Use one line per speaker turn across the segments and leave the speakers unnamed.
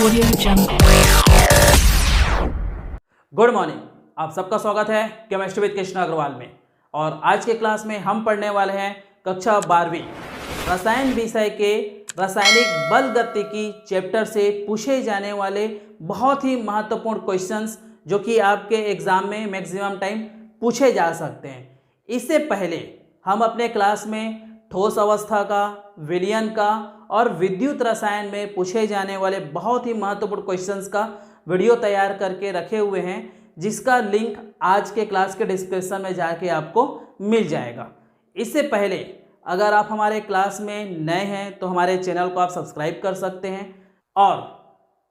Audio Jungle.
Good morning, आप सबका स्वागत है केमिस्ट्री विद कृष्णा अग्रवाल में। और आज के क्लास में हम पढ़ने वाले हैं कक्षा 12वीं रसायन विषय के रासायनिक बल गतिकी चैप्टर से पूछे जाने वाले बहुत ही महत्वपूर्ण क्वेश्चंस जो कि आपके एग्जाम में मैक्सिमम टाइम पूछे जा सकते हैं। इससे पहले हम अपने क्लास में ठोस अवस्था का, विलयन का और विद्युत रसायन में पूछे जाने वाले बहुत ही महत्वपूर्ण क्वेश्चंस का वीडियो तैयार करके रखे हुए हैं, जिसका लिंक आज के क्लास के डिस्क्रिप्शन में जाके आपको मिल जाएगा। इससे पहले अगर आप हमारे क्लास में नए हैं तो हमारे चैनल को आप सब्सक्राइब कर सकते हैं और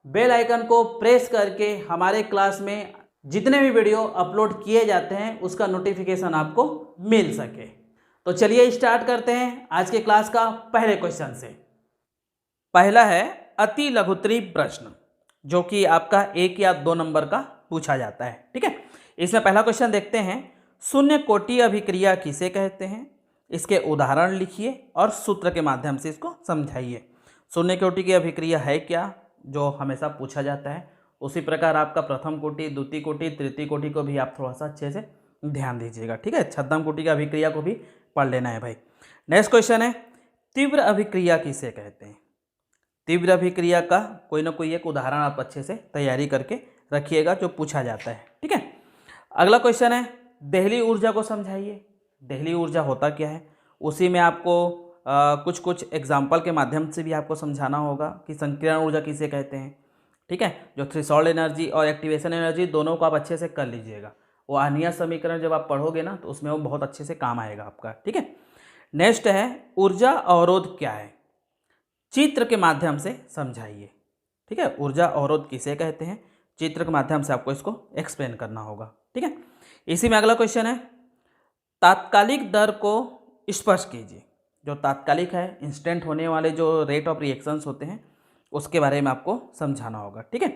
बेल आइकन को प्रेस करके हमारे क्लास में जितने भी वीडियो अपलोड किए जाते हैं उसका नोटिफिकेशन आपको मिल सके। तो चलिए स्टार्ट करते हैं आज के क्लास का पहले क्वेश्चन से। पहला है अति लघुत्तरी प्रश्न, जो कि आपका 1 या 2 नंबर का पूछा जाता है। ठीक है, इसमें पहला क्वेश्चन देखते हैं। शून्य कोटि अभिक्रिया किसे कहते हैं? इसके उदाहरण लिखिए और सूत्र के माध्यम से इसको समझाइए। शून्य कोटि की अभिक्रिया है क्या, जो हमेशा पूछा जाता है। उसी प्रकार आपका प्रथम कोटि, द्वितीय कोटि, तृतीय कोटि को भी आप थोड़ा सा अच्छे से ध्यान दीजिएगा। ठीक है, छद्म कोटि की अभिक्रिया को भी पढ़ लेना है भाई। नेक्स्ट क्वेश्चन है तीव्र अभिक्रिया किसे कहते हैं? तीव्र अभिक्रिया का कोई ना कोई एक उदाहरण आप अच्छे से तैयारी करके रखिएगा जो पूछा जाता है। ठीक है, अगला क्वेश्चन है देहली ऊर्जा को समझाइए। देहली ऊर्जा होता क्या है, उसी में आपको कुछ एग्जाम्पल के माध्यम से भी आपको समझाना होगा कि संकीर्ण ऊर्जा किसे कहते हैं। ठीक है, जो थ्रेशोल्ड एनर्जी और एक्टिवेशन एनर्जी दोनों को आप अच्छे से कर लीजिएगा। वो आर्निया समीकरण जब आप पढ़ोगे ना तो उसमें वो बहुत अच्छे से काम आएगा आपका। ठीक है, नेक्स्ट है ऊर्जा अवरोध क्या है, चित्र के माध्यम से समझाइए। ठीक है, ऊर्जा अवरोध किसे कहते हैं, चित्र के माध्यम से आपको इसको एक्सप्लेन करना होगा। ठीक है, इसी में अगला क्वेश्चन है तात्कालिक दर को स्पष्ट कीजिए। जो तात्कालिक है, इंस्टेंट होने वाले जो रेट ऑफ रिएक्शंस होते हैं उसके बारे में आपको समझाना होगा। ठीक है,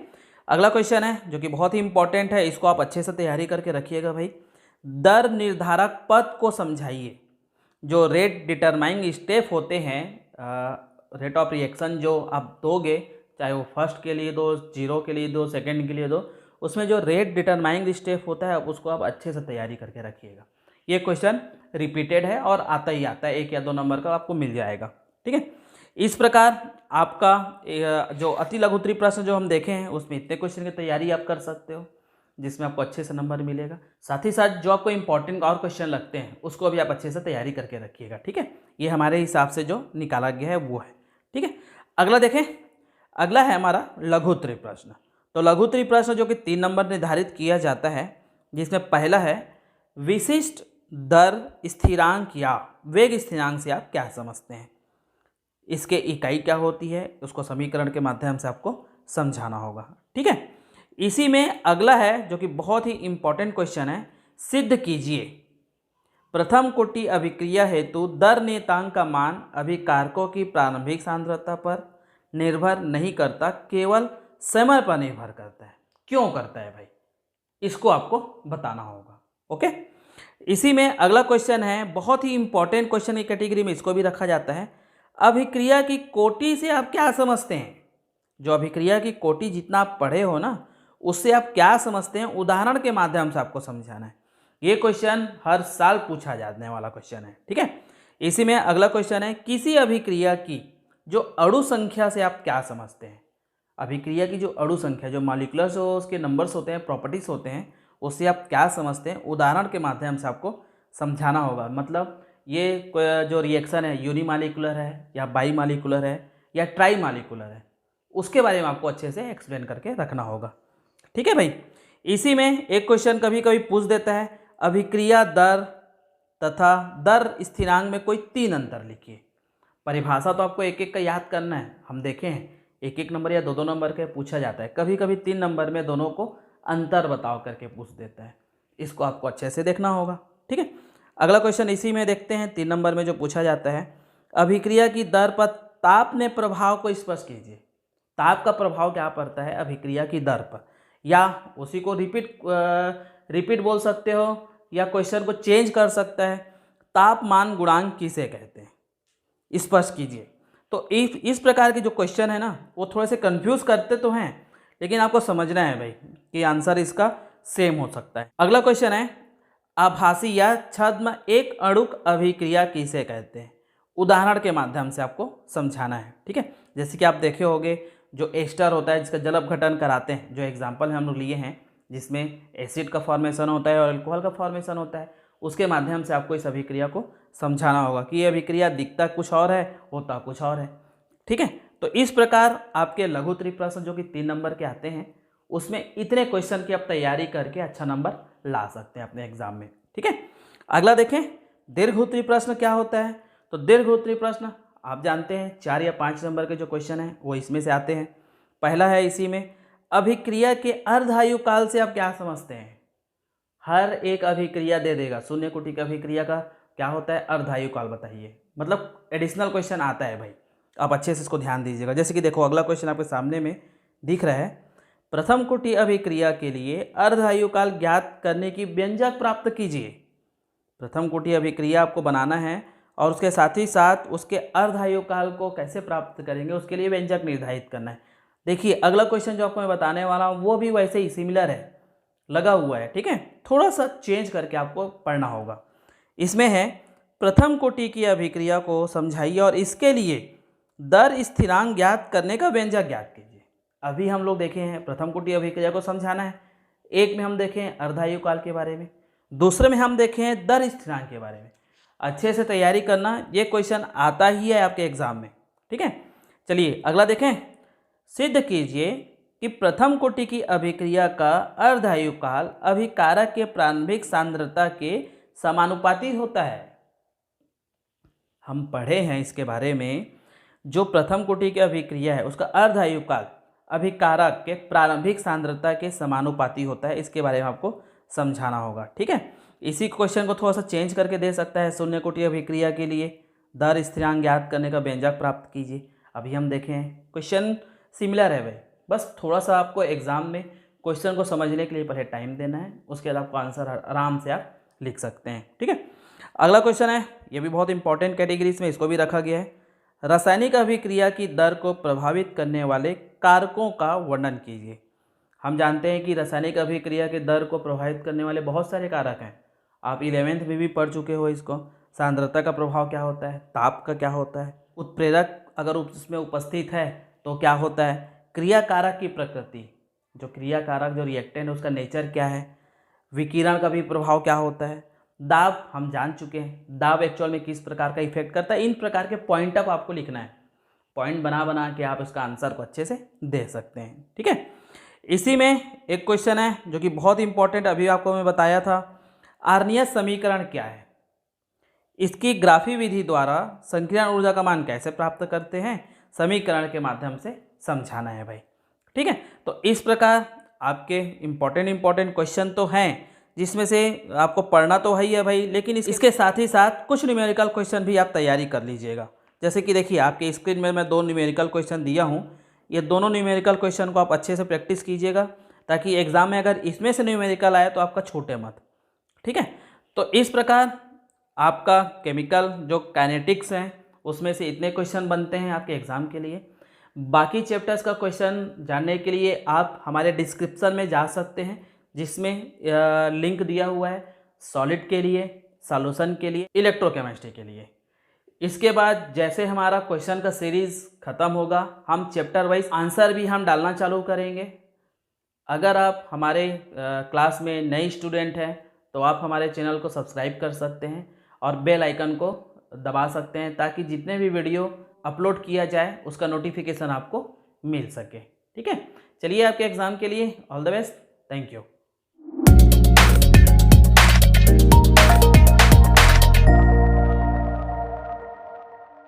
अगला क्वेश्चन है जो कि बहुत ही इंपॉर्टेंट है, इसको आप अच्छे से तैयारी करके रखिएगा भाई। दर निर्धारक पद को समझाइए। जो रेट डिटरमाइनिंग स्टेप होते हैं, रेट ऑफ रिएक्शन जो आप दोगे, चाहे वो फर्स्ट के लिए दो, 0 के लिए दो, सेकंड के लिए दो, उसमें जो रेट डिटरमाइनिंग स्टेप होता है उसको आप अच्छे से तैयारी करके रखिएगा। ये क्वेश्चन रिपीटेड है और आता ही आता है, 1 या 2 नंबर का आपको मिल जाएगा। ठीक है, इस प्रकार आपका जो अति लघुत्तरी प्रश्न जो हम देखे हैं उसमें इतने क्वेश्चन की तैयारी आप कर सकते हो, जिसमें आपको अच्छे से नंबर मिलेगा। साथ ही साथ जो आपको इंपॉर्टेंट और क्वेश्चन लगते हैं उसको भी आप अच्छे से तैयारी करके रखिएगा। ठीक है, ये हमारे हिसाब से जो निकाला गया है वो है। ठीक है, अगला देखें, अगला है हमारा लघुत्तरी प्रश्न। तो लघुत्तरी प्रश्न जो कि 3 नंबर निर्धारित किया जाता है, जिसमें पहला है विशिष्ट दर स्थिरांक या वेग स्थिरांक से आप क्या समझते हैं? इसके इकाई क्या होती है उसको समीकरण के माध्यम से आपको समझाना होगा। ठीक है, इसी में अगला है जो कि बहुत ही इंपॉर्टेंट क्वेश्चन है, सिद्ध कीजिए प्रथम कोटि अभिक्रिया हेतु दर नियतांक का मान अभिकारकों की प्रारंभिक सांद्रता पर निर्भर नहीं करता, केवल समय पर निर्भर करता है। क्यों करता है भाई, इसको आपको बताना होगा। ओके, इसी में अगला क्वेश्चन है, बहुत ही इंपॉर्टेंट क्वेश्चन की कैटेगरी में इसको भी रखा जाता है। अभिक्रिया की कोटि से आप क्या समझते हैं? जो अभिक्रिया की कोटि जितना आप पढ़े हो ना, उससे आप क्या समझते हैं, उदाहरण के माध्यम से आपको समझाना है। ये क्वेश्चन हर साल पूछा जाने वाला क्वेश्चन है। ठीक है, इसी में अगला क्वेश्चन है किसी अभिक्रिया की जो अणु संख्या से आप क्या समझते हैं? अभिक्रिया की जो अणु संख्या, जो मॉलिक्यूलर उसके नंबर्स होते हैं, प्रॉपर्टीज होते हैं, उससे आप क्या समझते हैं, उदाहरण के माध्यम से आपको समझाना होगा। मतलब ये जो रिएक्शन है यूनिमॉलिक्यूलर है या बाईमॉलिक्यूलर है या ट्राईमॉलिक्यूलर है, उसके बारे में आपको अच्छे से एक्सप्लेन करके रखना होगा। ठीक है भाई, इसी में एक क्वेश्चन कभी कभी पूछ देता है अभिक्रिया दर तथा दर स्थिरांक में कोई 3 अंतर लिखिए। परिभाषा तो आपको एक एक का याद करना है। हम देखे हैं 1-1 नंबर या 2-2 नंबर के पूछा जाता है, कभी कभी 3 नंबर में दोनों को अंतर बताओ करके पूछ देता है, इसको आपको अच्छे से देखना होगा। ठीक है, अगला क्वेश्चन इसी में देखते हैं, 3 नंबर में जो पूछा जाता है अभिक्रिया की दर पर ताप ने प्रभाव को स्पष्ट कीजिए। ताप का प्रभाव क्या पड़ता है अभिक्रिया की दर पर, या उसी को रिपीट बोल सकते हो या क्वेश्चन को चेंज कर सकता है। तापमान गुणांक किसे कहते हैं, स्पष्ट कीजिए। तो इस प्रकार के जो क्वेश्चन है ना वो थोड़े से कंफ्यूज करते तो हैं, लेकिन आपको समझना है भाई कि आंसर इसका सेम हो सकता है। अगला क्वेश्चन है, आभासी या छद्म एक अणुक अभिक्रिया किसे कहते हैं? उदाहरण के माध्यम से आपको समझाना है, ठीक है। जैसे कि आप देखे होंगे जो एस्टर होता है जिसका जल अपघटन कराते हैं, जो एग्जाम्पल हम लोग लिए हैं जिसमें एसिड का फॉर्मेशन होता है और अल्कोहल का फॉर्मेशन होता है, उसके माध्यम से आपको इस अभिक्रिया को समझाना होगा कि ये अभिक्रिया दिखता कुछ और है, होता कुछ और है, ठीक है। तो इस प्रकार आपके लघु त्रिप्रश्न जो कि 3 नंबर के आते हैं उसमें इतने क्वेश्चन की आप तैयारी करके अच्छा नंबर ला सकते हैं अपने एग्जाम में, ठीक है। अगला देखें, दीर्घ उत्तरी प्रश्न क्या होता है? तो दीर्घ उत्तरी प्रश्न आप जानते हैं 4 या 5 नंबर के जो क्वेश्चन हैं वो इसमें से आते हैं। पहला है इसी में, अभिक्रिया के अर्धायु काल से आप क्या समझते हैं? हर एक अभिक्रिया दे देगा, शून्य कोटि की अभिक्रिया का क्या होता है अर्धायु काल, बताइए। मतलब एडिशनल क्वेश्चन आता है भाई, आप अच्छे से इसको ध्यान दीजिएगा। जैसे कि देखो अगला क्वेश्चन आपके सामने में दिख रहा है, प्रथम कोटि अभिक्रिया के लिए अर्धायु काल ज्ञात करने की व्यंजक प्राप्त कीजिए। प्रथम कोटि अभिक्रिया आपको बनाना है और उसके साथ ही साथ उसके अर्धायु काल को कैसे प्राप्त करेंगे उसके लिए व्यंजक निर्धारित करना है। देखिए अगला क्वेश्चन जो आपको मैं बताने वाला हूँ वो भी वैसे ही सिमिलर है, लगा हुआ है, ठीक है। थोड़ा सा चेंज करके आपको पढ़ना होगा। इसमें है, प्रथम कोटि की अभिक्रिया को समझाइए और इसके लिए दर स्थिरांक ज्ञात करने का व्यंजक ज्ञात कीजिए। अभी हम लोग देखे हैं प्रथम कोटि अभिक्रिया को समझाना है, एक में हम देखे हैं अर्धायु काल के बारे में, दूसरे में हम देखे हैं दर स्थिरांक के बारे में। अच्छे से तैयारी करना, ये क्वेश्चन आता ही है आपके एग्जाम में, ठीक है। चलिए अगला देखें, सिद्ध कीजिए कि प्रथम कोटि की अभिक्रिया का अर्धायु काल अभिकारक के प्रारंभिक सांद्रता के समानुपाती होता है। हम पढ़े हैं इसके बारे में, जो प्रथम कोटि की अभिक्रिया है उसका अर्धायु काल अभिकारक के प्रारंभिक सांद्रता के समानुपाती होता है, इसके बारे में आपको समझाना होगा, ठीक है। इसी क्वेश्चन को थोड़ा सा चेंज करके दे सकता है, शून्य कोटि अभिक्रिया के लिए दर स्थिरांक ज्ञात करने का व्यंजक प्राप्त कीजिए। अभी हम देखें क्वेश्चन सिमिलर है भाई, बस थोड़ा सा आपको एग्जाम में क्वेश्चन को समझने के लिए पहले टाइम देना है, उसके बाद आपको आंसर आराम से आप लिख सकते हैं, ठीक है। अगला क्वेश्चन है, ये भी बहुत इंपॉर्टेंट कैटेगरीज में इसको भी रखा गया है, रासायनिक अभिक्रिया की दर को प्रभावित करने वाले कारकों का वर्णन कीजिए। हम जानते हैं कि रासायनिक अभिक्रिया के दर को प्रभावित करने वाले बहुत सारे कारक हैं, आप 11वीं में भी पढ़ चुके हो इसको। सांद्रता का प्रभाव क्या होता है, ताप का क्या होता है, उत्प्रेरक अगर उसमें उपस्थित है तो क्या होता है, क्रियाकारक की प्रकृति, जो क्रियाकारक जो रिएक्टेंट है उसका नेचर क्या है, विकिरण का भी प्रभाव क्या होता है, दाब हम जान चुके हैं, दाब एक्चुअल में किस प्रकार का इफेक्ट करता है। इन प्रकार के पॉइंट अप आपको लिखना है, पॉइंट बना बना के आप इसका आंसर को अच्छे से दे सकते हैं, ठीक है। इसी में एक क्वेश्चन है जो कि बहुत इंपॉर्टेंट, अभी आपको मैं बताया था, आर्नियस समीकरण क्या है, इसकी ग्राफी विधि द्वारा संक्रियण ऊर्जा का मान कैसे प्राप्त करते हैं, समीकरण के माध्यम से समझाना है भाई, ठीक है। तो इस प्रकार आपके इंपॉर्टेंट क्वेश्चन तो हैं जिसमें से आपको पढ़ना तो है ही है भाई, लेकिन इसके साथ ही साथ कुछ न्यूमेरिकल क्वेश्चन भी आप तैयारी कर लीजिएगा। जैसे कि देखिए आपके स्क्रीन में मैं 2 न्यूमेरिकल क्वेश्चन दिया हूँ, ये दोनों न्यूमेरिकल क्वेश्चन को आप अच्छे से प्रैक्टिस कीजिएगा ताकि एग्जाम में अगर इसमें से न्यूमेरिकल आए तो आपका छूटे मत, ठीक है। तो इस प्रकार आपका केमिकल जो काइनेटिक्स हैं उसमें से इतने क्वेश्चन बनते हैं आपके एग्ज़ाम के लिए। बाकी चैप्टर्स का क्वेश्चन जानने के लिए आप हमारे डिस्क्रिप्शन में जा सकते हैं, जिसमें लिंक दिया हुआ है सॉलिड के लिए, सॉल्यूशन के लिए, इलेक्ट्रोकेमिस्ट्री के लिए। इसके बाद जैसे हमारा क्वेश्चन का सीरीज़ ख़त्म होगा, हम चैप्टर वाइज आंसर भी हम डालना चालू करेंगे। अगर आप हमारे क्लास में नए स्टूडेंट हैं तो आप हमारे चैनल को सब्सक्राइब कर सकते हैं और बेल आइकन को दबा सकते हैं ताकि जितने भी वीडियो अपलोड किया जाए उसका नोटिफिकेशन आपको मिल सके, ठीक है। चलिए आपके एग्ज़ाम के लिए all the best, thank you.